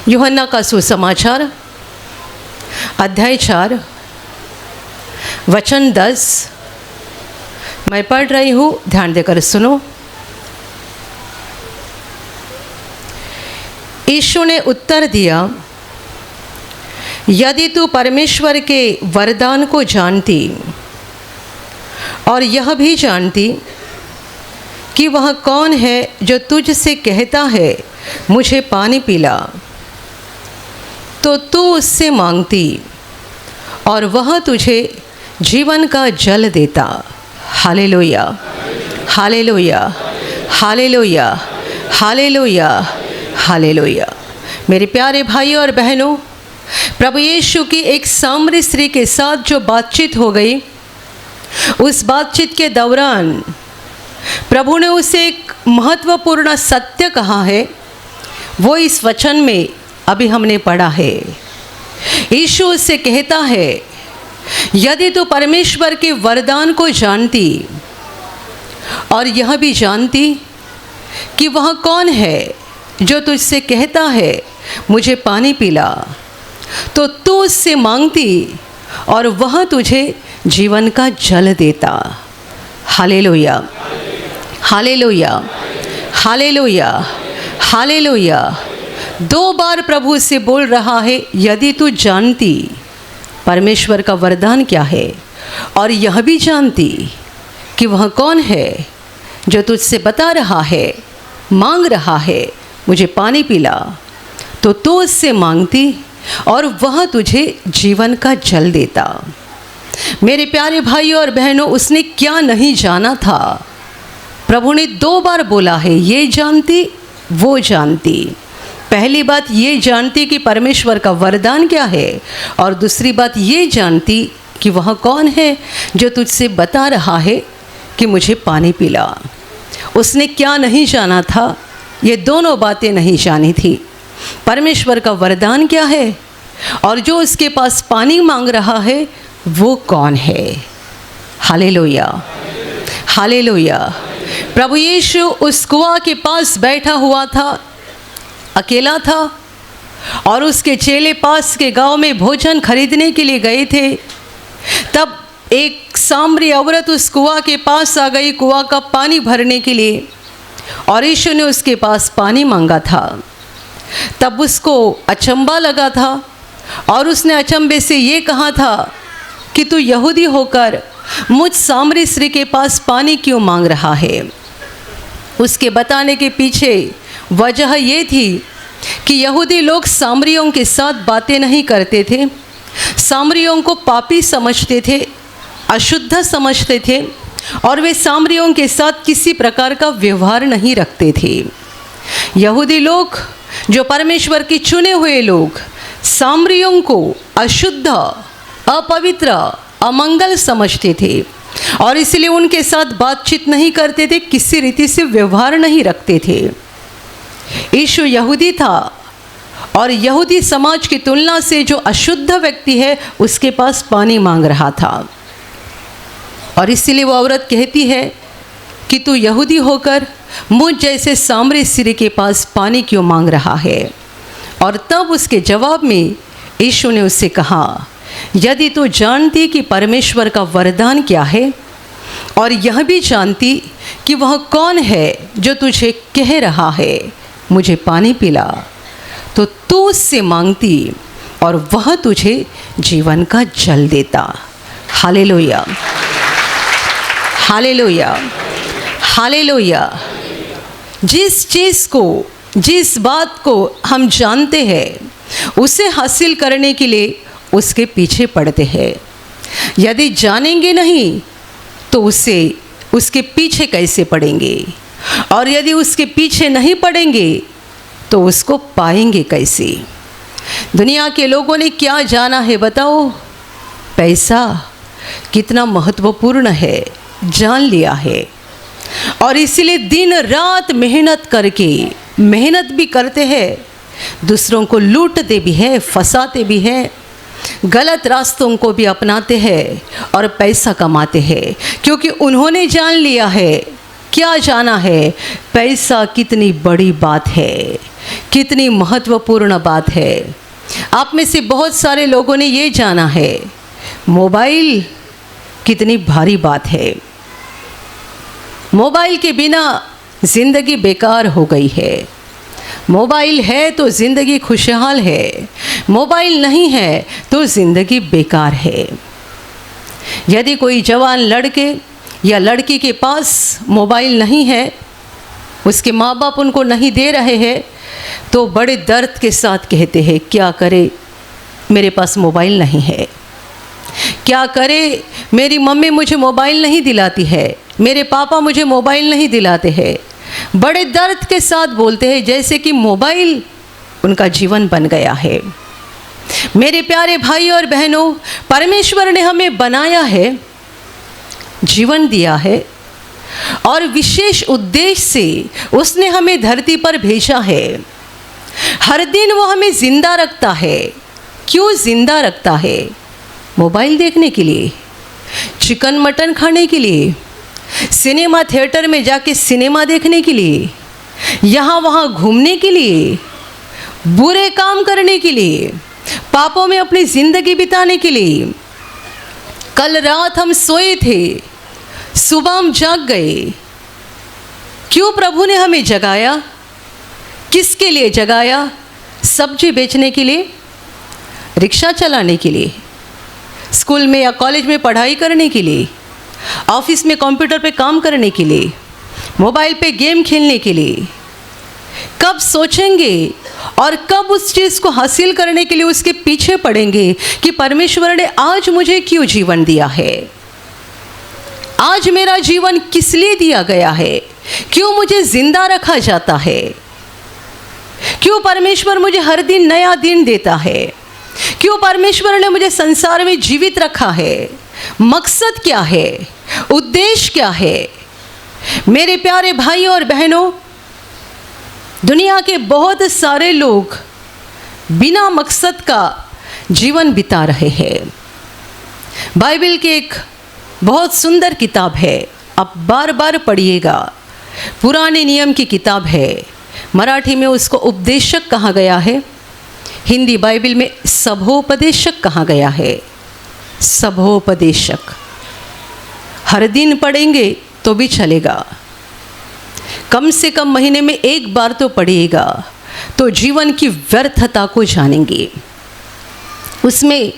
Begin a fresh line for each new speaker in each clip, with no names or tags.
यूहन्ना का सुसमाचार अध्याय 4 वचन 10 मैं पढ़ रही हूँ, ध्यान देकर सुनो। यीशु ने उत्तर दिया, यदि तू परमेश्वर के वरदान को जानती और यह भी जानती कि वह कौन है जो तुझसे कहता है मुझे पानी पिला, तो तू उससे मांगती और वह तुझे जीवन का जल देता। Hallelujah, hallelujah, hallelujah, hallelujah, hallelujah. मेरे प्यारे भाइयों और बहनों, प्रभु यीशु की एक सामरी स्त्री के साथ जो बातचीत हो गई, उस बातचीत के दौरान प्रभु ने उसे एक महत्वपूर्ण सत्य कहा है। वो इस वचन में अभी हमने पढ़ा है। यीशु उससे कहता है, यदि तू परमेश्वर के वरदान को जानती और यह भी जानती कि वह कौन है जो तुझसे कहता है मुझे पानी पिला, तो तू उससे मांगती और वह तुझे जीवन का जल देता। Hallelujah, hallelujah, hallelujah, hallelujah. 2 बार प्रभु से बोल रहा है, यदि तू जानती परमेश्वर का वरदान क्या है और यह भी जानती कि वह कौन है जो तुझसे बता रहा है, मांग रहा है मुझे पानी पिला, तो तू उससे मांगती और वह तुझे जीवन का जल देता। मेरे प्यारे भाइयों और बहनों, उसने क्या नहीं जाना था? प्रभु ने 2 बार बोला है, ये जानती वो जानती। पहली बात ये जानती कि परमेश्वर का वरदान क्या है, और दूसरी बात ये जानती कि वह कौन है जो तुझसे बता रहा है कि मुझे पानी पिला। उसने क्या नहीं जाना था? ये दोनों बातें नहीं जानी थी। परमेश्वर का वरदान क्या है और जो उसके पास पानी मांग रहा है वो कौन है। Hallelujah, hallelujah. प्रभु यीशु उस कुआं के पास बैठा हुआ था, अकेला था, और उसके चेले पास के गांव में भोजन खरीदने के लिए गए थे। तब एक सामरी औरत उस कुआं के पास आ गई, कुआं का पानी भरने के लिए, और यीशु ने उसके पास पानी मांगा था। तब उसको अचंबा लगा था और उसने अचंबे से ये कहा था कि तू यहूदी होकर मुझ सामरी स्त्री के पास पानी क्यों मांग रहा है। उसके बताने के पीछे वजह ये थी कि यहूदी लोग सामरियों के साथ बातें नहीं करते थे, सामरियों को पापी समझते थे, अशुद्ध समझते थे, और वे सामरियों के साथ किसी प्रकार का व्यवहार नहीं रखते थे। यहूदी लोग, जो परमेश्वर के चुने हुए लोग, सामरियों को अशुद्ध, अपवित्र, अमंगल समझते थे, और इसलिए उनके साथ बातचीत नहीं करते थे, किसी रीति से व्यवहार नहीं रखते थे। यीशु यहूदी था, और यहूदी समाज की तुलना से जो अशुद्ध व्यक्ति है उसके पास पानी मांग रहा था। और इसलिए वो औरत कहती है कि तू यहूदी होकर मुझ जैसे सामरी स्त्री के पास पानी क्यों मांग रहा है। और तब उसके जवाब में यीशु ने उससे कहा, यदि तू जानती कि परमेश्वर का वरदान क्या है और यह भी जानती कि वह कौन है जो तुझे कह रहा है मुझे पानी पिला, तो तू उससे मांगती और वह तुझे जीवन का जल देता। Hallelujah, hallelujah, hallelujah. जिस चीज़ को, जिस बात को हम जानते हैं उसे हासिल करने के लिए उसके पीछे पड़ते हैं। यदि जानेंगे नहीं तो उसके पीछे कैसे पड़ेंगे, और यदि उसके पीछे नहीं पड़ेंगे तो उसको पाएंगे कैसे। दुनिया के लोगों ने क्या जाना है बताओ? पैसा कितना महत्वपूर्ण है जान लिया है, और इसीलिए दिन रात मेहनत करके, मेहनत भी करते हैं, दूसरों को लूटते भी हैं, फंसाते भी हैं, गलत रास्तों को भी अपनाते हैं और पैसा कमाते हैं, क्योंकि उन्होंने जान लिया है क्या जाना है पैसा कितनी बड़ी बात है, कितनी महत्वपूर्ण बात है। आप में से बहुत सारे लोगों ने ये जाना है मोबाइल कितनी भारी बात है। मोबाइल के बिना ज़िंदगी बेकार हो गई है। मोबाइल है तो ज़िंदगी खुशहाल है, मोबाइल नहीं है तो ज़िंदगी बेकार है। यदि कोई जवान लड़के या लड़की के पास मोबाइल नहीं है, उसके माँ बाप उनको नहीं दे रहे हैं, तो बड़े दर्द के साथ कहते हैं क्या करे मेरे पास मोबाइल नहीं है, क्या करे मेरी मम्मी मुझे मोबाइल नहीं दिलाती है, मेरे पापा मुझे मोबाइल नहीं दिलाते हैं। बड़े दर्द के साथ बोलते हैं जैसे कि मोबाइल उनका जीवन बन गया है। मेरे प्यारे भाई और बहनों, परमेश्वर ने हमें बनाया है, जीवन दिया है और विशेष उद्देश्य से उसने हमें धरती पर भेजा है। हर दिन वो हमें जिंदा रखता है। क्यों जिंदा रखता है? मोबाइल देखने के लिए, चिकन मटन खाने के लिए, सिनेमा थिएटर में जाके सिनेमा देखने के लिए, यहाँ वहाँ घूमने के लिए, बुरे काम करने के लिए, पापों में अपनी ज़िंदगी बिताने के लिए। कल रात हम सोए थे, सुबह हम जाग गए। क्यों प्रभु ने हमें जगाया? किसके लिए जगाया? सब्जी बेचने के लिए, रिक्शा चलाने के लिए, स्कूल में या कॉलेज में पढ़ाई करने के लिए, ऑफिस में कंप्यूटर पे काम करने के लिए, मोबाइल पे गेम खेलने के लिए। कब सोचेंगे और कब उस चीज़ को हासिल करने के लिए उसके पीछे पड़ेंगे कि परमेश्वर ने आज मुझे क्यों जीवन दिया है, आज मेरा जीवन किस लिए दिया गया है, क्यों मुझे जिंदा रखा जाता है, क्यों परमेश्वर मुझे हर दिन नया दिन देता है, क्यों परमेश्वर ने मुझे संसार में जीवित रखा है, मकसद क्या है, उद्देश्य क्या है। मेरे प्यारे भाई और बहनों, दुनिया के बहुत सारे लोग बिना मकसद का जीवन बिता रहे हैं। बाइबल की एक बहुत सुंदर किताब है, आप बार बार पढ़िएगा। पुराने नियम की किताब है, मराठी में उसको उपदेशक कहा गया है, हिंदी बाइबल में सभोपदेशक कहा गया है। सभोपदेशक हर दिन पढ़ेंगे तो भी चलेगा, कम से कम महीने में एक बार तो पढ़िएगा, तो जीवन की व्यर्थता को जानेंगे। उसमें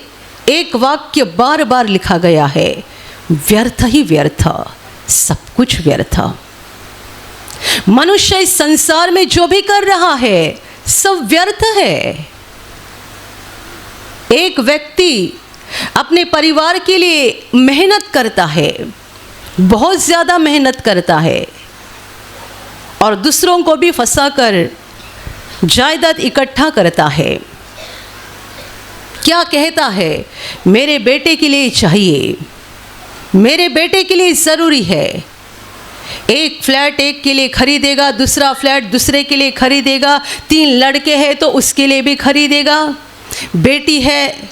एक वाक्य बार बार लिखा गया है, व्यर्थ ही व्यर्थ, सब कुछ व्यर्थ। मनुष्य इस संसार में जो भी कर रहा है सब व्यर्थ है। एक व्यक्ति अपने परिवार के लिए मेहनत करता है, बहुत ज़्यादा मेहनत करता है और दूसरों को भी फंसाकर जायदाद इकट्ठा करता है। क्या कहता है? मेरे बेटे के लिए चाहिए, मेरे बेटे के लिए ज़रूरी है। एक फ्लैट एक के लिए खरीदेगा, दूसरा फ्लैट दूसरे के लिए खरीदेगा, 3 लड़के हैं तो उसके लिए भी खरीदेगा, बेटी है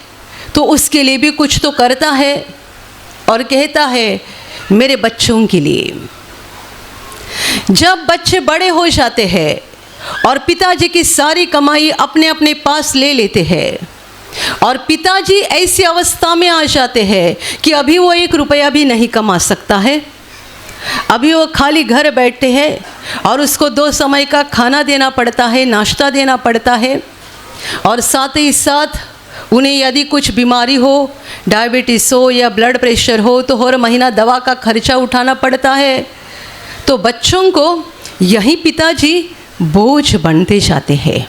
तो उसके लिए भी कुछ तो करता है और कहता है मेरे बच्चों के लिए। जब बच्चे बड़े हो जाते हैं और पिताजी की सारी कमाई अपने अपने पास ले लेते हैं और पिताजी ऐसी अवस्था में आ जाते हैं कि अभी वो 1 रुपया भी नहीं कमा सकता है, अभी वो खाली घर बैठते हैं और उसको 2 समय का खाना देना पड़ता है, नाश्ता देना पड़ता है और साथ ही साथ उन्हें यदि कुछ बीमारी हो, डायबिटीज़ हो या ब्लड प्रेशर हो तो हर महीना दवा का खर्चा उठाना पड़ता है। तो बच्चों को यही पिताजी बोझ बनते जाते हैं।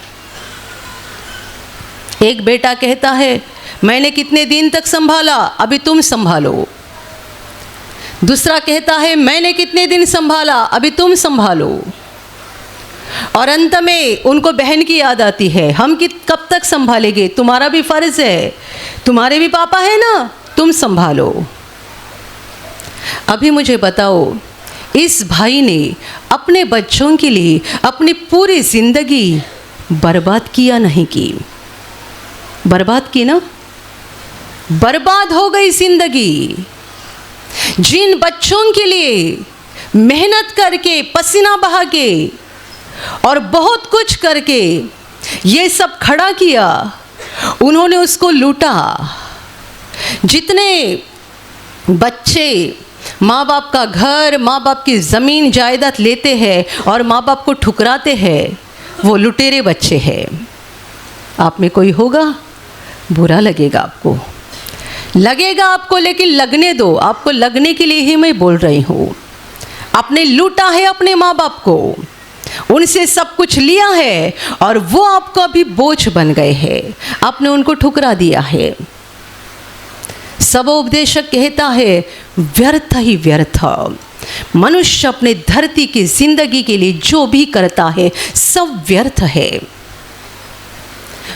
एक बेटा कहता है मैंने कितने दिन तक संभाला, अभी तुम संभालो। दूसरा कहता है मैंने कितने दिन संभाला, अभी तुम संभालो। और अंत में उनको बहन की याद आती है, हम कब तक संभालेंगे, तुम्हारा भी फर्ज है, तुम्हारे भी पापा है ना, तुम संभालो। अभी मुझे बताओ, इस भाई ने अपने बच्चों के लिए अपनी पूरी जिंदगी बर्बाद किया नहीं की? बर्बाद की ना? बर्बाद हो गई जिंदगी। जिन बच्चों के लिए मेहनत करके, पसीना बहा के और बहुत कुछ करके ये सब खड़ा किया, उन्होंने उसको लूटा। जितने बच्चे माँ बाप का घर, माँ बाप की ज़मीन जायदाद लेते हैं और माँ बाप को ठुकराते हैं, वो लुटेरे बच्चे हैं। आप में कोई होगा, बुरा लगेगा आपको, लेकिन लगने दो। आपको लगने के लिए ही मैं बोल रही हूँ। आपने लूटा है अपने माँ बाप को, उनसे सब कुछ लिया है और वो आपको अभी बोझ बन गए हैं। आपने उनको ठुकरा दिया है। सबोपदेशक कहता है व्यर्थ ही व्यर्थ। मनुष्य अपने धरती की जिंदगी के लिए जो भी करता है सब व्यर्थ है।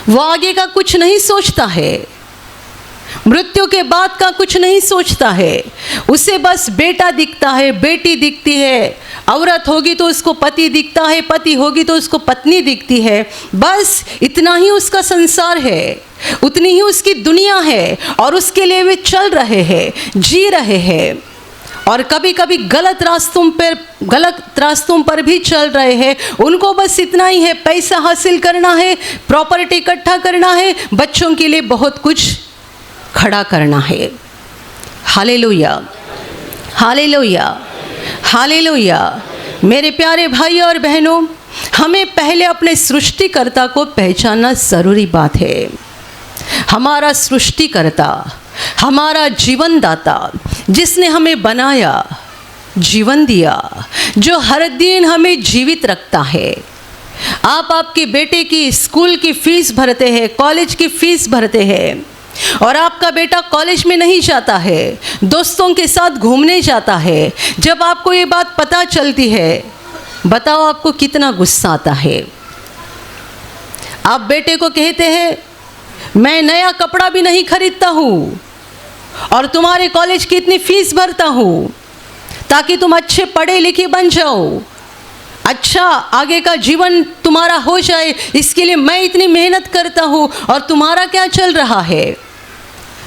वो आगे का कुछ नहीं सोचता है, मृत्यु के बाद का कुछ नहीं सोचता है। उसे बस बेटा दिखता है, बेटी दिखती है, औरत होगी तो उसको पति दिखता है, पति होगी तो उसको पत्नी दिखती है। बस इतना ही उसका संसार है, उतनी ही उसकी दुनिया है और उसके लिए वे चल रहे हैं, जी रहे हैं। और कभी कभी गलत रास्तों पर भी चल रहे हैं। उनको बस इतना ही है, पैसा हासिल करना है, प्रॉपर्टी इकट्ठा करना है, बच्चों के लिए बहुत कुछ खड़ा करना है। Hallelujah, hallelujah, hallelujah. मेरे प्यारे भाई और बहनों, हमें पहले अपने सृष्टिकर्ता को पहचानना ज़रूरी बात है। हमारा सृष्टिकर्ता, हमारा जीवनदाता, जिसने हमें बनाया, जीवन दिया, जो हर दिन हमें जीवित रखता है। आप आपके बेटे की स्कूल की फीस भरते हैं, कॉलेज की फीस भरते हैं, और आपका बेटा कॉलेज में नहीं जाता है, दोस्तों के साथ घूमने जाता है। जब आपको ये बात पता चलती है, बताओ आपको कितना गुस्सा आता है। आप बेटे को कहते हैं मैं नया कपड़ा भी नहीं खरीदता हूँ और तुम्हारे कॉलेज की इतनी फीस भरता हूँ ताकि तुम अच्छे पढ़े लिखे बन जाओ, अच्छा आगे का जीवन तुम्हारा हो जाए, इसके लिए मैं इतनी मेहनत करता हूँ, और तुम्हारा क्या चल रहा है?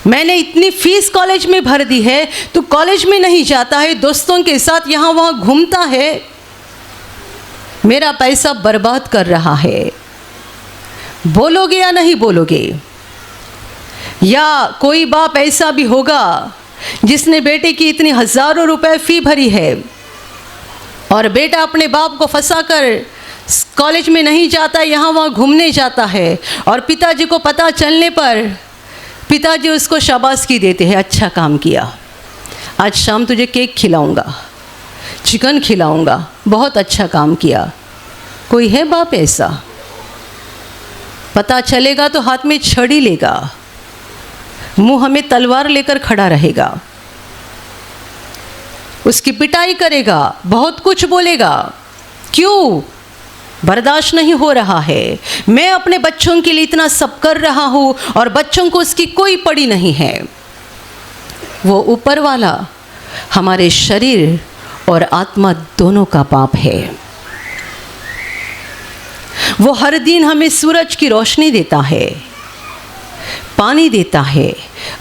मैंने इतनी फीस कॉलेज में भर दी है, तू कॉलेज में नहीं जाता है, दोस्तों के साथ यहाँ वहाँ घूमता है, मेरा पैसा बर्बाद कर रहा है। बोलोगे या नहीं बोलोगे? या कोई बाप ऐसा भी होगा जिसने बेटे की इतनी हज़ारों रुपए फ़ी भरी है और बेटा अपने बाप को फंसाकर कॉलेज में नहीं जाता, यहाँ वहाँ घूमने जाता है, और पिताजी को पता चलने पर पिताजी उसको शाबाशी देते हैं, अच्छा काम किया, आज शाम तुझे केक खिलाऊंगा, चिकन खिलाऊंगा, बहुत अच्छा काम किया। कोई है बाप ऐसा? पता चलेगा तो हाथ में छड़ी लेगा, मुंह में तलवार लेकर खड़ा रहेगा, उसकी पिटाई करेगा, बहुत कुछ बोलेगा। क्यों? बर्दाश्त नहीं हो रहा है। मैं अपने बच्चों के लिए इतना सब कर रहा हूँ और बच्चों को उसकी कोई पड़ी नहीं है। वो ऊपर वाला हमारे शरीर और आत्मा दोनों का बाप है। वो हर दिन हमें सूरज की रोशनी देता है, पानी देता है,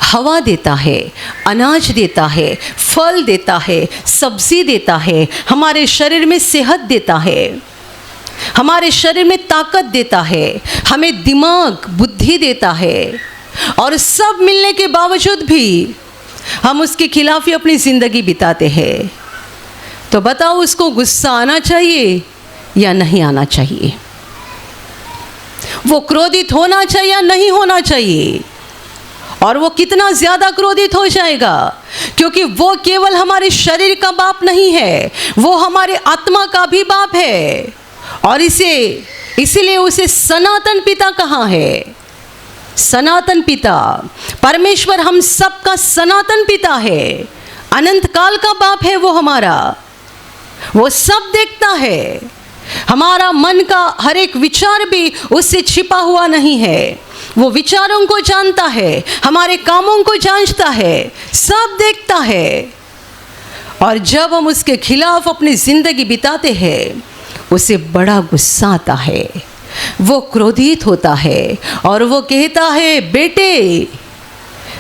हवा देता है, अनाज देता है, फल देता है, सब्जी देता है, हमारे शरीर में सेहत देता है, हमारे शरीर में ताकत देता है, हमें दिमाग बुद्धि देता है। और सब मिलने के बावजूद भी हम उसके खिलाफ ही अपनी ज़िंदगी बिताते हैं। तो बताओ, उसको गुस्सा आना चाहिए या नहीं आना चाहिए? वो क्रोधित होना चाहिए या नहीं होना चाहिए? और वो कितना ज़्यादा क्रोधित हो जाएगा, क्योंकि वो केवल हमारे शरीर का बाप नहीं है, वो हमारे आत्मा का भी बाप है। और इसीलिए उसे सनातन पिता कहा है। सनातन पिता, परमेश्वर हम सब का सनातन पिता है, अनंत काल का बाप है वो हमारा। वो सब देखता है, हमारा मन का हर एक विचार भी उससे छिपा हुआ नहीं है। वो विचारों को जानता है, हमारे कामों को जांचता है, सब देखता है। और जब हम उसके खिलाफ अपनी ज़िंदगी बिताते हैं, उसे बड़ा गुस्सा आता है, वो क्रोधित होता है और वो कहता है, बेटे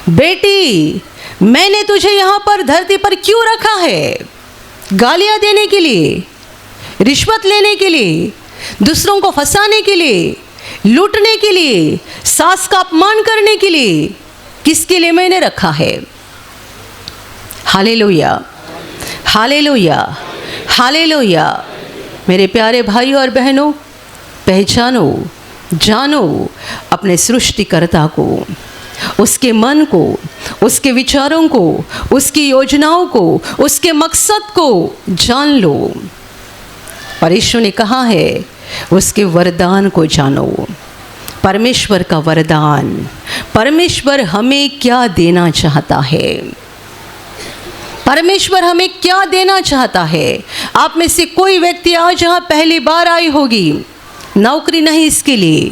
बेटी, मैंने तुझे यहाँ पर धरती पर क्यों रखा है? गालियां देने के लिए, रिश्वत लेने के लिए, दूसरों को फंसाने के लिए, लूटने के लिए, सास का अपमान करने के लिए, किसके लिए मैंने रखा है? Hallelujah, hallelujah, hallelujah. मेरे प्यारे भाइयों और बहनों, पहचानो, जानो अपने सृष्टिकर्ता को, उसके मन को, उसके विचारों को, उसकी योजनाओं को, उसके मकसद को जान लो। और यीशु ने कहा है उसके वरदान को जानो। परमेश्वर का वरदान, परमेश्वर हमें क्या देना चाहता है? परमेश्वर हमें क्या देना चाहता है? आप में से कोई व्यक्ति आज यहाँ पहली बार आई होगी, नौकरी नहीं इसके लिए,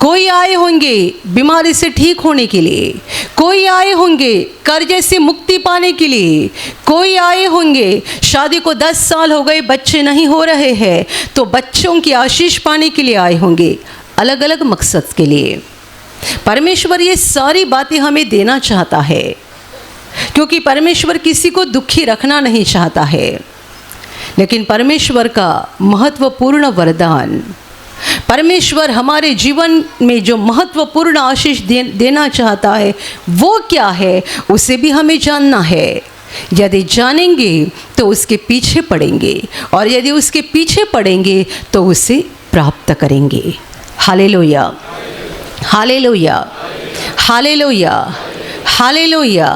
कोई आए होंगे बीमारी से ठीक होने के लिए, कोई आए होंगे कर्जे से मुक्ति पाने के लिए, कोई आए होंगे शादी को 10 साल हो गए बच्चे नहीं हो रहे हैं तो बच्चों की आशीष पाने के लिए आए होंगे, अलग अलग मकसद के लिए। परमेश्वर ये सारी बातें हमें देना चाहता है, क्योंकि परमेश्वर किसी को दुखी रखना नहीं चाहता है। लेकिन परमेश्वर का महत्वपूर्ण वरदान, परमेश्वर हमारे जीवन में जो महत्वपूर्ण आशीष देना चाहता है वो क्या है, उसे भी हमें जानना है। यदि जानेंगे तो उसके पीछे पड़ेंगे, और यदि उसके पीछे पड़ेंगे तो उसे प्राप्त करेंगे। Hallelujah, hallelujah, hallelujah, hallelujah.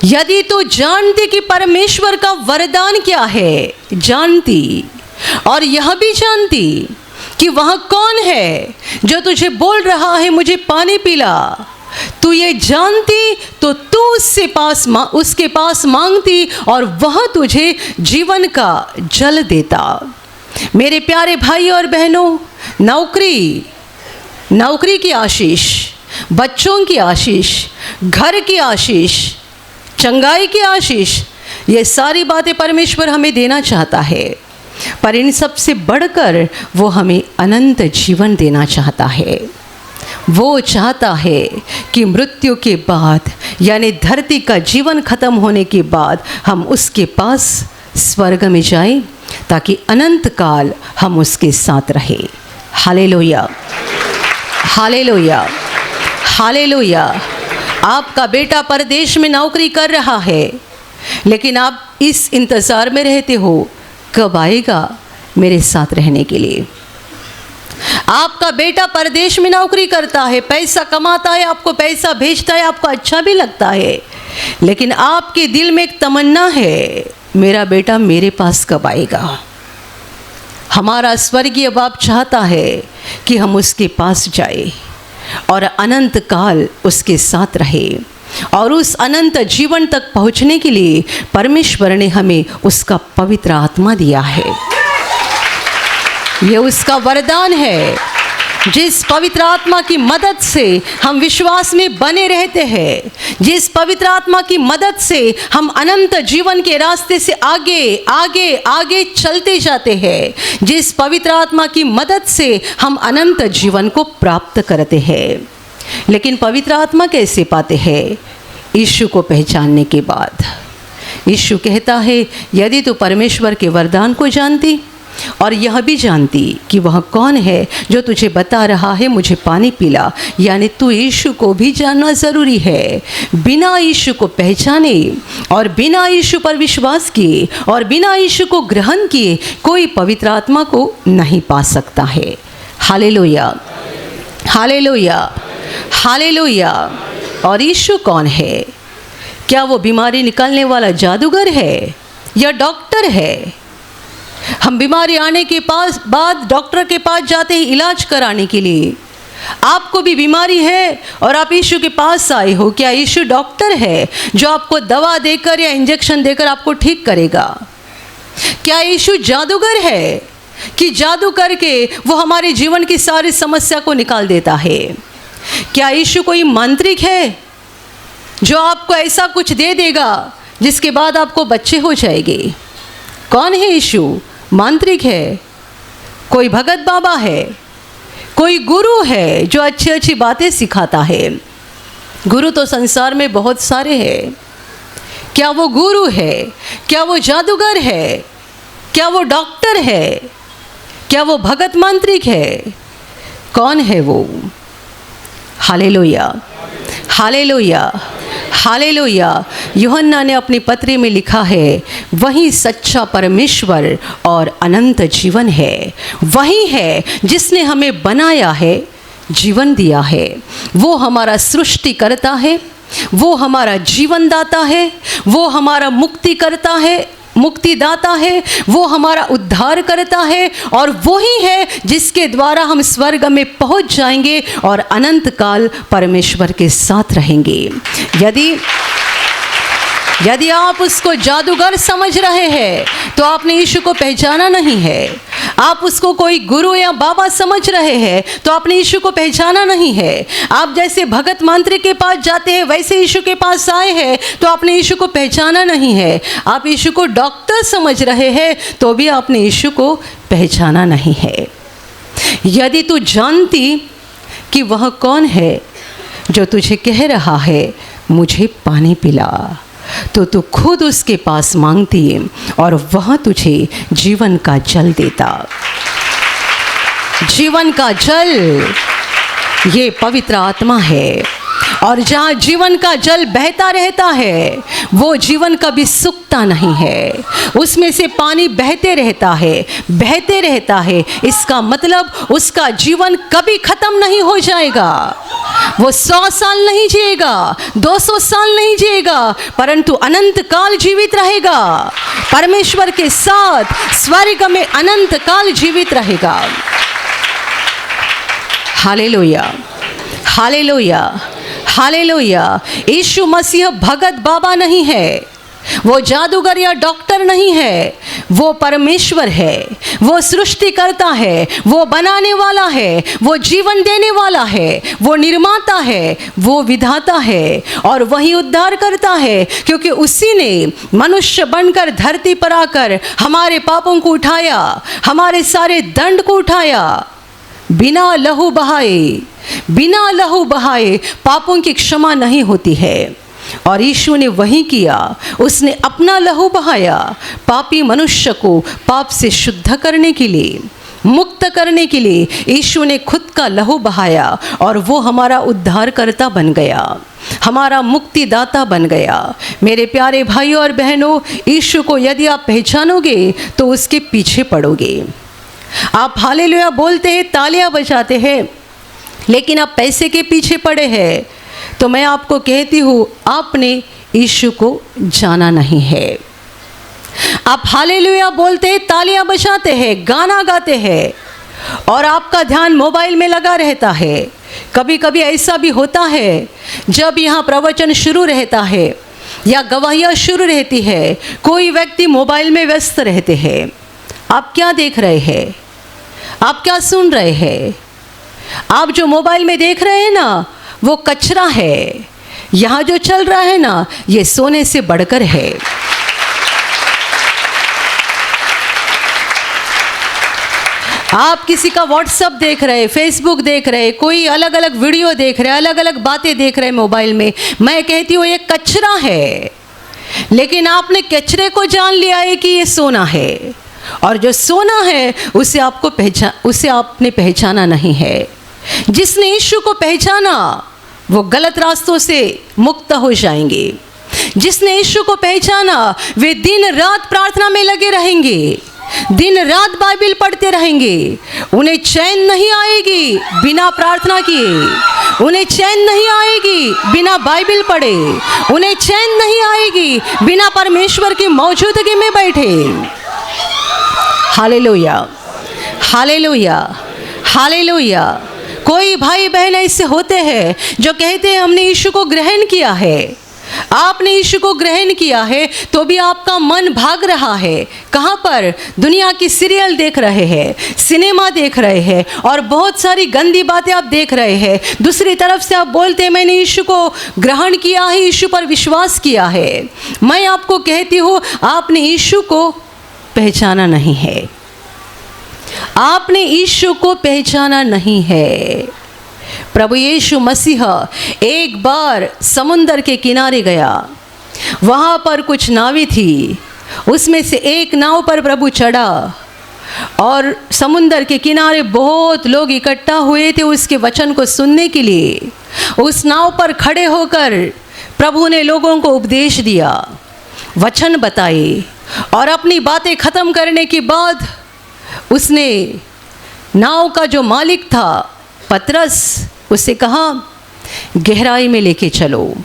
यदि तू जानती कि परमेश्वर का वरदान क्या है, जानती, और यह भी जानती कि वह कौन है जो तुझे बोल रहा है मुझे पानी पिला, तू ये जानती तो तू उसके पास मांगती और वह तुझे जीवन का जल देता। मेरे प्यारे भाई और बहनों, नौकरी की आशीष, बच्चों की आशीष, घर की आशीष, चंगाई की आशीष, ये सारी बातें परमेश्वर हमें देना चाहता है। पर इन सब से बढ़कर वो हमें अनंत जीवन देना चाहता है। वो चाहता है कि मृत्यु के बाद, यानी धरती का जीवन खत्म होने के बाद, हम उसके पास स्वर्ग में जाएं ताकि अनंत काल हम उसके साथ रहे। Hallelujah, hallelujah, hallelujah. आपका बेटा परदेश में नौकरी कर रहा है, लेकिन आप इस इंतज़ार में रहते हो कब आएगा मेरे साथ रहने के लिए। आपका बेटा परदेश में नौकरी करता है, पैसा कमाता है, आपको पैसा भेजता है, आपको अच्छा भी लगता है, लेकिन आपके दिल में एक तमन्ना है, मेरा बेटा मेरे पास कब आएगा। हमारा स्वर्गीय बाप चाहता है कि हम उसके पास जाए और अनंत काल उसके साथ रहे, और उस अनंत जीवन तक पहुंचने के लिए परमेश्वर ने हमें उसका पवित्र आत्मा दिया है। ये उसका वरदान है, जिस पवित्र आत्मा की मदद से हम विश्वास में बने रहते हैं, जिस पवित्र आत्मा की मदद से हम अनंत जीवन के रास्ते से आगे आगे आगे चलते जाते हैं, जिस पवित्र आत्मा की मदद से हम अनंत जीवन को प्राप्त करते हैं। लेकिन पवित्र आत्मा कैसे पाते हैं? यीशु को पहचानने के बाद। यीशु कहता है, यदि तू परमेश्वर के वरदान को जानती और यह भी जानती कि वह कौन है जो तुझे बता रहा है मुझे पानी पिला, यानी तू यीशु को भी जानना ज़रूरी है। बिना यीशु को पहचाने और बिना यीशु पर विश्वास किए और बिना यीशु को ग्रहण किए कोई पवित्र आत्मा को नहीं पा सकता है। Hallelujah, hallelujah, hallelujah. और यीशु कौन है? क्या वो बीमारी निकालने वाला जादूगर है या डॉक्टर है? हम बीमारी आने के बाद डॉक्टर के पास जाते हैं इलाज कराने के लिए। आपको भी बीमारी है और आप यीशु के पास आए हो, क्या यीशु डॉक्टर है जो आपको दवा देकर या इंजेक्शन देकर आपको ठीक करेगा? क्या यीशु जादूगर है कि जादू करके वो हमारे जीवन की सारी समस्या को निकाल देता है? क्या यीशु कोई मांत्रिक है जो आपको ऐसा कुछ दे देगा जिसके बाद आपको बच्चे हो जाएंगे? कौन है यीशु? मांत्रिक है? कोई भगत बाबा है? कोई गुरु है जो अच्छी अच्छी बातें सिखाता है? गुरु तो संसार में बहुत सारे हैं। क्या वो गुरु है? क्या वो जादूगर है? क्या वो डॉक्टर है? क्या वो भगत मांत्रिक है? कौन है वो? Hallelujah, hallelujah, hallelujah. यूहन्ना ने अपनी पत्री में लिखा है, वही सच्चा परमेश्वर और अनंत जीवन है। वही है जिसने हमें बनाया है, जीवन दिया है। वो हमारा सृष्टि करता है, वो हमारा जीवन दाता है, वो हमारा मुक्ति करता है, मुक्तिदाता है, वो हमारा उद्धार करता है, और वही है जिसके द्वारा हम स्वर्ग में पहुंच जाएंगे और अनंत काल परमेश्वर के साथ रहेंगे। यदि आप उसको जादूगर समझ रहे हैं तो आपने यीशु को पहचाना नहीं है। आप उसको कोई गुरु या बाबा समझ रहे हैं तो आपने यीशु को पहचाना नहीं है। आप जैसे भगत मांत्रिक के पास जाते हैं वैसे यीशु के पास आए हैं तो आपने यीशु को पहचाना नहीं है। आप यीशु को डॉक्टर समझ रहे हैं तो भी आपने यीशु को पहचाना नहीं है। यदि तू जानती कि वह कौन है जो तुझे कह रहा है मुझे पानी पिला, तो तू खुद उसके पास मांगती और वह तुझे जीवन का जल देता। जीवन का जल ये पवित्र आत्मा है, और जहाँ जीवन का जल बहता रहता है वो जीवन कभी सूखता नहीं है। उसमें से पानी बहते रहता है, बहते रहता है। इसका मतलब उसका जीवन कभी खत्म नहीं हो जाएगा। वो 100 साल नहीं जिएगा, 200 साल नहीं जिएगा, परंतु अनंत काल जीवित रहेगा। परमेश्वर के साथ स्वर्ग में अनंत काल जीवित रहेगा। Hallelujah, hallelujah, hallelujah. Yeshu Masih भगत बाबा नहीं है, वो जादूगर या डॉक्टर नहीं है, वो परमेश्वर है। वो सृष्टि करता है, वो बनाने वाला है, वो जीवन देने वाला है, वो निर्माता है, वो विधाता है, और वही उद्धार करता है, क्योंकि उसी ने मनुष्य बनकर धरती पर आकर हमारे पापों को उठाया, हमारे सारे दंड को उठाया। बिना लहू बहाए, बिना लहू बहाए पापों की क्षमा नहीं होती है, और यीशु ने वही किया। उसने अपना लहू बहाया पापी मनुष्य को पाप से शुद्ध करने के लिए, मुक्त करने के लिए। यीशु ने खुद का लहू बहाया और वो हमारा उद्धारकर्ता बन गया, हमारा मुक्तिदाता बन गया। मेरे प्यारे भाइयों और बहनों, यीशु को यदि आप पहचानोगे तो उसके पीछे पड़ोगे। आप हालेलुया बोलते हैं, तालियां बजाते हैं, लेकिन आप पैसे के पीछे पड़े हैं, तो मैं आपको कहती हूँ आपने यीशु को जाना नहीं है। आप हालेलुया बोलते हैं, तालियां बजाते हैं, गाना गाते हैं, और आपका ध्यान मोबाइल में लगा रहता है। कभी कभी ऐसा भी होता है जब यहाँ प्रवचन शुरू रहता है या गवाहियाँ शुरू रहती है, कोई व्यक्ति मोबाइल में व्यस्त रहते हैं। आप क्या देख रहे हैं? आप क्या सुन रहे हैं? आप जो मोबाइल में देख रहे हैं ना, वो कचरा है। यहाँ जो चल रहा है ना, ये सोने से बढ़कर है। आप किसी का व्हाट्सएप देख रहे, फेसबुक देख रहे, कोई अलग अलग वीडियो देख रहे, अलग अलग बातें देख रहे मोबाइल में। मैं कहती हूँ ये कचरा है, लेकिन आपने कचरे को जान लिया है कि ये सोना है, और जो सोना है उसे आपने पहचाना नहीं है। जिसने यीशु को पहचाना वो गलत रास्तों से मुक्त हो जाएंगे। जिसने यीशु को पहचाना वे दिन रात प्रार्थना में लगे रहेंगे, दिन रात बाइबल पढ़ते रहेंगे। उन्हें चैन नहीं आएगी बिना प्रार्थना किए, उन्हें चैन नहीं आएगी बिना बाइबल पढ़े, उन्हें चैन नहीं आएगी बिना परमेश्वर की मौजूदगी में बैठे। Hallelujah, hallelujah, hallelujah. कोई भाई बहन ऐसे होते हैं जो कहते हैं हमने यीशु को ग्रहण किया है। आपने यीशु को ग्रहण किया है तो भी आपका मन भाग रहा है। कहाँ पर? दुनिया की सीरियल देख रहे हैं, सिनेमा देख रहे हैं, और बहुत सारी गंदी बातें आप देख रहे हैं। दूसरी तरफ से आप बोलते हैं मैंने यीशु को ग्रहण किया है, यीशु पर विश्वास किया है। मैं आपको कहती हूँ आपने यीशु को पहचाना नहीं है। आपने यीशु को पहचाना नहीं है। प्रभु यीशु मसीह एक बार समुंदर के किनारे गया, वहाँ पर कुछ नावें थी, उसमें से एक नाव पर प्रभु चढ़ा और समुंदर के किनारे बहुत लोग इकट्ठा हुए थे उसके वचन को सुनने के लिए। उस नाव पर खड़े होकर प्रभु ने लोगों को उपदेश दिया, वचन बताए, और अपनी बातें ख़त्म करने के बाद उसने नाव का जो मालिक था पतरस, उससे कहा गहराई में लेके चलो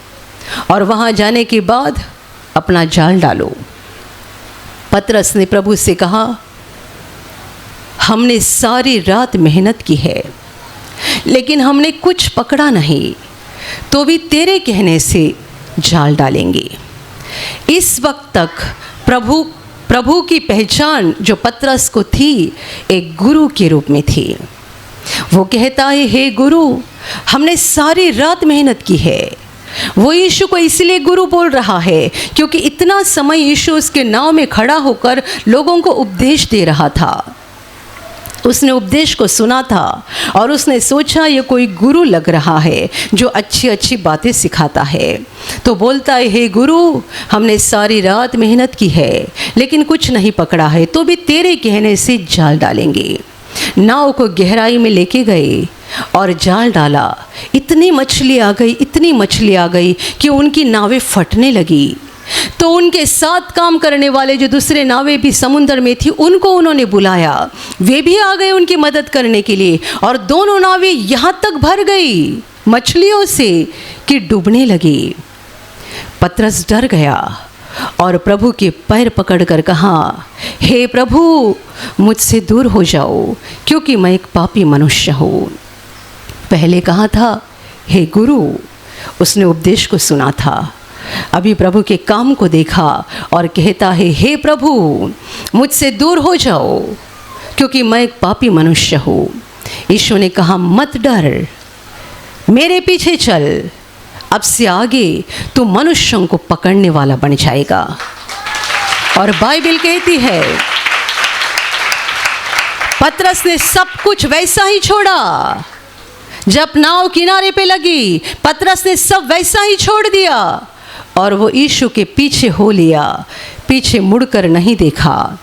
और वहाँ जाने के बाद अपना जाल डालो। पतरस ने प्रभु से कहा हमने सारी रात मेहनत की है लेकिन हमने कुछ पकड़ा नहीं, तो भी तेरे कहने से जाल डालेंगे। इस वक्त तक प्रभु की पहचान जो पतरस को थी एक गुरु के रूप में थी। वो कहता है हे गुरु, हमने सारी रात मेहनत की है। वो यीशु को इसलिए गुरु बोल रहा है क्योंकि इतना समय यीशु उसके नाव में खड़ा होकर लोगों को उपदेश दे रहा था। उसने उपदेश को सुना था और उसने सोचा ये कोई गुरु लग रहा है जो अच्छी अच्छी बातें सिखाता है। तो बोलता है हे गुरु, हमने सारी रात मेहनत की है लेकिन कुछ नहीं पकड़ा है, तो भी तेरे कहने से जाल डालेंगे। नाव को गहराई में लेके गए और जाल डाला। इतनी मछली आ गई कि उनकी नावें फटने लगी। तो उनके साथ काम करने वाले जो दूसरे नावें भी समुद्र में थी उनको उन्होंने बुलाया, वे भी आ गए उनकी मदद करने के लिए, और दोनों नावें यहाँ तक भर गई मछलियों से कि डूबने लगी। पतरस डर गया और प्रभु के पैर पकड़कर कहा हे प्रभु, मुझसे दूर हो जाओ क्योंकि मैं एक पापी मनुष्य हूँ। पहले कहा था हे गुरु, उसने उपदेश को सुना था। अभी प्रभु के काम को देखा और कहता है हे प्रभु, मुझसे दूर हो जाओ क्योंकि मैं एक पापी मनुष्य हूँ। यीशु ने कहा मत डर, मेरे पीछे चल, अब से आगे तू मनुष्यों को पकड़ने वाला बन जाएगा। और बाइबल कहती है पतरस ने सब कुछ वैसा ही छोड़ा। जब नाव किनारे पे लगी पतरस ने सब वैसा ही छोड़ दिया और वो यीशु के पीछे हो लिया, पीछे मुड़कर नहीं देखा।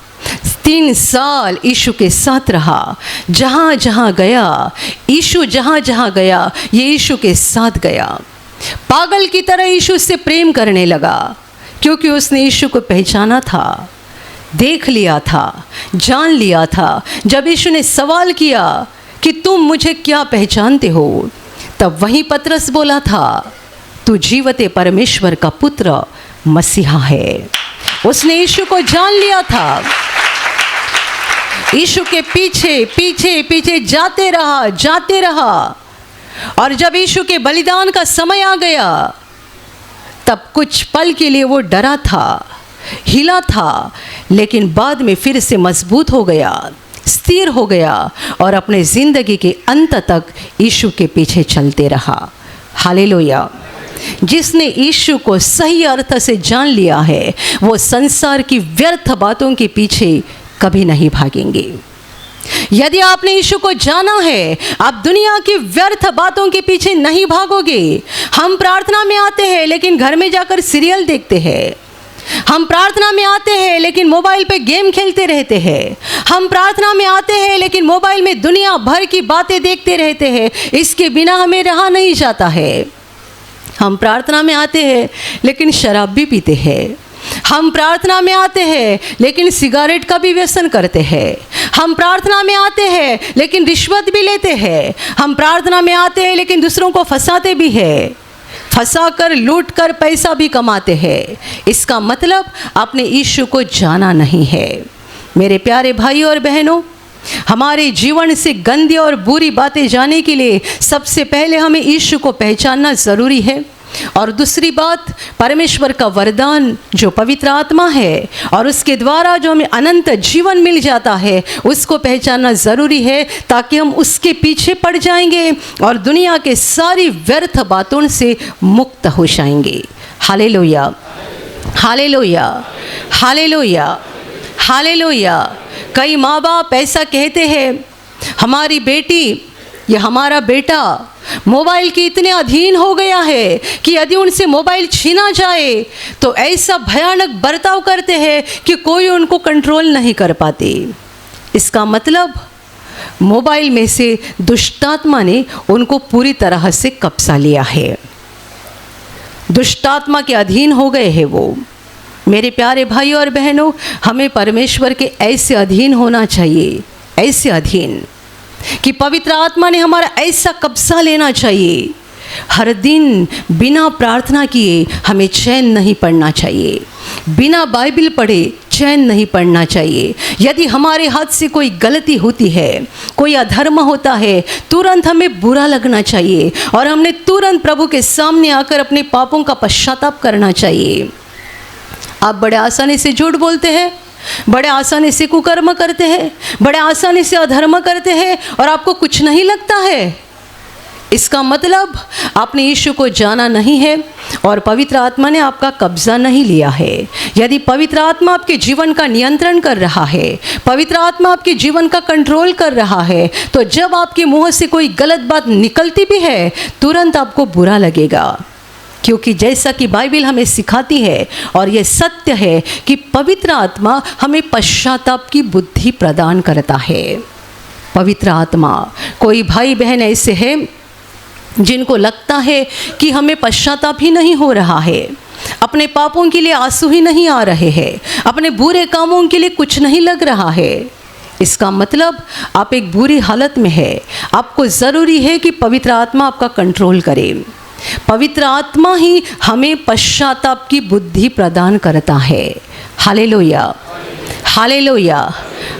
3 साल यीशु के साथ रहा। जहाँ जहाँ गया यीशु, जहाँ जहाँ गया ये यीशु के साथ गया। पागल की तरह यीशु से प्रेम करने लगा क्योंकि उसने यीशु को पहचाना था, देख लिया था, जान लिया था। जब यीशु ने सवाल किया कि तुम मुझे क्या पहचानते हो, तब वहीं पतरस बोला था तू जीवते परमेश्वर का पुत्र मसीहा है। उसने यीशु को जान लिया था। यीशु के पीछे पीछे पीछे जाते रहा और जब यीशु के बलिदान का समय आ गया तब कुछ पल के लिए वो डरा था, हिला था, लेकिन बाद में फिर से मजबूत हो गया, स्थिर हो गया और अपने ज़िंदगी के अंत तक यीशु के पीछे चलते रहा। हालेलुया। जिसने यीशु को सही अर्थ से जान लिया है वो संसार की व्यर्थ बातों के पीछे कभी नहीं भागेंगे। यदि आपने यीशु को जाना है, आप दुनिया की व्यर्थ बातों के पीछे नहीं भागोगे। हम प्रार्थना में आते हैं लेकिन घर में जाकर सीरियल देखते हैं। हम प्रार्थना में आते हैं लेकिन मोबाइल पे गेम खेलते रहते हैं। हम प्रार्थना में आते हैं लेकिन मोबाइल में दुनिया भर की बातें देखते रहते हैं। इसके बिना हमें रहा नहीं जाता है। हम प्रार्थना में आते हैं लेकिन शराब भी पीते हैं। हम प्रार्थना में आते हैं लेकिन सिगरेट का भी व्यसन करते हैं। हम प्रार्थना में आते हैं लेकिन रिश्वत भी लेते हैं। हम प्रार्थना में आते हैं लेकिन दूसरों को फंसाते भी हैं, फंसा कर लूट कर पैसा भी कमाते हैं। इसका मतलब आपने यीशु को जाना नहीं है। मेरे प्यारे भाई और बहनों, हमारे जीवन से गंदी और बुरी बातें जाने के लिए सबसे पहले हमें यीशु को पहचानना ज़रूरी है। और दूसरी बात, परमेश्वर का वरदान जो पवित्र आत्मा है और उसके द्वारा जो हमें अनंत जीवन मिल जाता है उसको पहचानना ज़रूरी है, ताकि हम उसके पीछे पड़ जाएंगे और दुनिया के सारी व्यर्थ बातों से मुक्त हो जाएंगे। Hallelujah, hallelujah, hallelujah, hallelujah. कई माँ बाप ऐसा कहते हैं, हमारी बेटी ये हमारा बेटा मोबाइल के इतने अधीन हो गया है कि यदि उनसे मोबाइल छीना जाए तो ऐसा भयानक बर्ताव करते हैं कि कोई उनको कंट्रोल नहीं कर पाते। इसका मतलब मोबाइल में से दुष्टात्मा ने उनको पूरी तरह से कब्जा लिया है, दुष्टात्मा के अधीन हो गए हैं वो। मेरे प्यारे भाई और बहनों, हमें परमेश्वर के ऐसे अधीन होना चाहिए, ऐसे अधीन कि पवित्र आत्मा ने हमारा ऐसा कब्जा लेना चाहिए। हर दिन बिना प्रार्थना किए हमें चैन नहीं पड़ना चाहिए, बिना बाइबल पढ़े चैन नहीं पड़ना चाहिए। यदि हमारे हाथ से कोई गलती होती है, कोई अधर्म होता है, तुरंत हमें बुरा लगना चाहिए और हमने तुरंत प्रभु के सामने आकर अपने पापों का पश्चाताप करना चाहिए। आप बड़े आसानी से झूठ बोलते हैं, बड़े आसानी से कुकर्म करते हैं, बड़े आसानी से अधर्म करते हैं और आपको कुछ नहीं लगता है। इसका मतलब आपने यीशु को जाना नहीं है और पवित्र आत्मा ने आपका कब्जा नहीं लिया है। यदि पवित्र आत्मा आपके जीवन का नियंत्रण कर रहा है, पवित्र आत्मा आपके जीवन का कंट्रोल कर रहा है, तो जब आपके मुंह से कोई गलत बात निकलती भी है तुरंत आपको बुरा लगेगा, क्योंकि जैसा कि बाइबल हमें सिखाती है और ये सत्य है कि पवित्र आत्मा हमें पश्चाताप की बुद्धि प्रदान करता है। पवित्र आत्मा, कोई भाई बहन ऐसे हैं जिनको लगता है कि हमें पश्चाताप ही नहीं हो रहा है, अपने पापों के लिए आंसू ही नहीं आ रहे हैं, अपने बुरे कामों के लिए कुछ नहीं लग रहा है। इसका मतलब आप एक बुरी हालत में है। आपको ज़रूरी है कि पवित्र आत्मा आपका कंट्रोल करे। पवित्र आत्मा ही हमें पश्चाताप की बुद्धि प्रदान करता है। Hallelujah, hallelujah,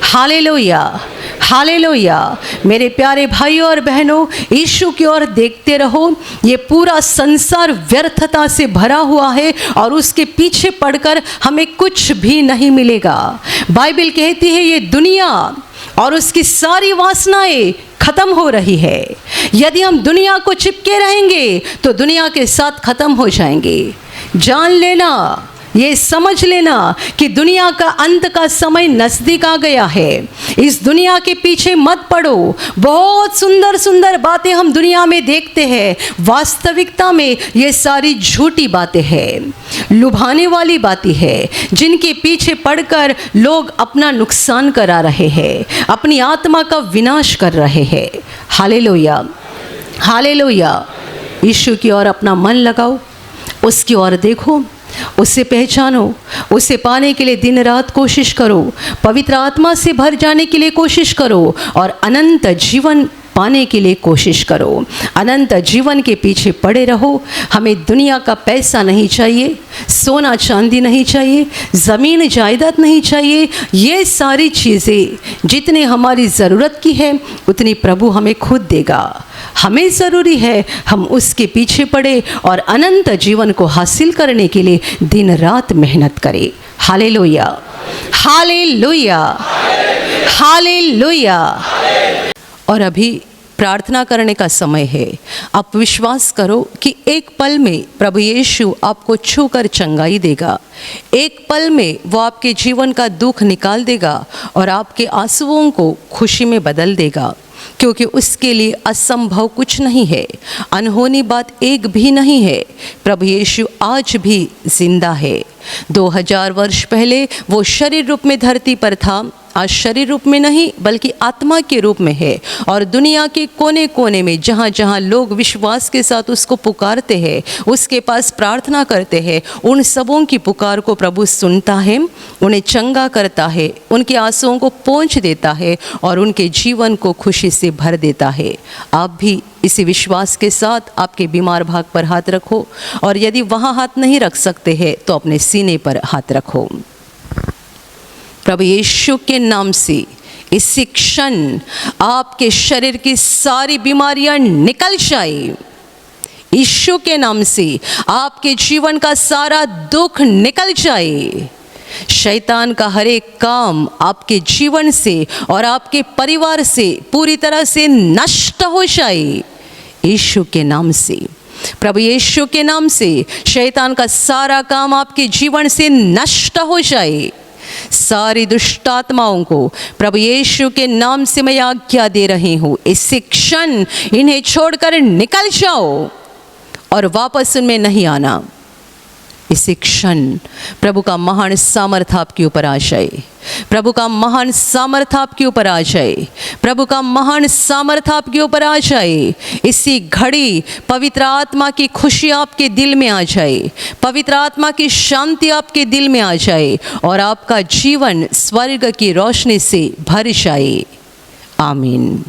hallelujah, hallelujah. मेरे प्यारे भाइयों और बहनों, यीशु की ओर देखते रहो। ये पूरा संसार व्यर्थता से भरा हुआ है और उसके पीछे पड़कर हमें कुछ भी नहीं मिलेगा। बाइबल कहती है ये दुनिया और उसकी सारी वासनाएं खत्म हो रही है। यदि हम दुनिया को चिपके रहेंगे तो दुनिया के साथ खत्म हो जाएंगे। जान लेना, ये समझ लेना कि दुनिया का अंत का समय नज़दीक आ गया है। इस दुनिया के पीछे मत पड़ो। बहुत सुंदर सुंदर बातें हम दुनिया में देखते हैं, वास्तविकता में ये सारी झूठी बातें हैं, लुभाने वाली बातें हैं, जिनके पीछे पड़कर लोग अपना नुकसान करा रहे हैं, अपनी आत्मा का विनाश कर रहे हैं। Hallelujah, hallelujah. यीशु की ओर अपना मन लगाओ, उसकी ओर देखो, उसे पहचानो, उसे पाने के लिए दिन रात कोशिश करो, पवित्र आत्मा से भर जाने के लिए कोशिश करो और अनंत जीवन पाने के लिए कोशिश करो। अनंत जीवन के पीछे पड़े रहो। हमें दुनिया का पैसा नहीं चाहिए, सोना चांदी नहीं चाहिए, ज़मीन जायदाद नहीं चाहिए। ये सारी चीज़ें जितने हमारी ज़रूरत की है उतनी प्रभु हमें खुद देगा। हमें ज़रूरी है हम उसके पीछे पड़े और अनंत जीवन को हासिल करने के लिए दिन रात मेहनत करें। Hallelujah, hallelujah, hallelujah. और अभी प्रार्थना करने का समय है। आप विश्वास करो कि एक पल में प्रभु यीशु आपको छूकर चंगाई देगा। एक पल में वो आपके जीवन का दुख निकाल देगा और आपके आंसुओं को खुशी में बदल देगा, क्योंकि उसके लिए असंभव कुछ नहीं है, अनहोनी बात एक भी नहीं है। प्रभु यीशु आज भी जिंदा है। 2000 वर्ष पहले वो शरीर रूप में धरती पर था, आज शरीर रूप में नहीं बल्कि आत्मा के रूप में है और दुनिया के कोने कोने में जहाँ जहाँ लोग विश्वास के साथ उसको पुकारते हैं, उसके पास प्रार्थना करते हैं, उन सबों की पुकार को प्रभु सुनता है, उन्हें चंगा करता है, उनके आंसुओं को पोंछ देता है और उनके जीवन को खुशी से भर देता है। आप भी इसी विश्वास के साथ आपके बीमार भाग पर हाथ रखो और यदि वहाँ हाथ नहीं रख सकते हैं तो अपने सीने पर हाथ रखो। प्रभु यीशु के नाम से इसी क्षण आपके शरीर की सारी बीमारियां निकल जाए। यीशु के नाम से आपके जीवन का सारा दुख निकल जाए। शैतान का हर एक काम आपके जीवन से और आपके परिवार से पूरी तरह से नष्ट हो जाए। यीशु के नाम से, प्रभु यीशु के नाम से शैतान का सारा काम आपके जीवन से नष्ट हो जाए। सारी दुष्ट आत्माओं को प्रभु यीशु के नाम से मैं आज्ञा दे रही हूँ, इसी क्षण इन्हें छोड़कर निकल जाओ और वापस उनमें नहीं आना। इसी क्षण प्रभु का महान सामर्थ आपके ऊपर आ जाए, प्रभु का महान सामर्थ आपके ऊपर आ जाए, प्रभु का महान सामर्थ आपके ऊपर आ जाए। इसी घड़ी पवित्र आत्मा की खुशी आपके दिल में आ जाए, पवित्र आत्मा की शांति आपके दिल में आ जाए और आपका जीवन स्वर्ग की रोशनी से भर जाए। आमीन।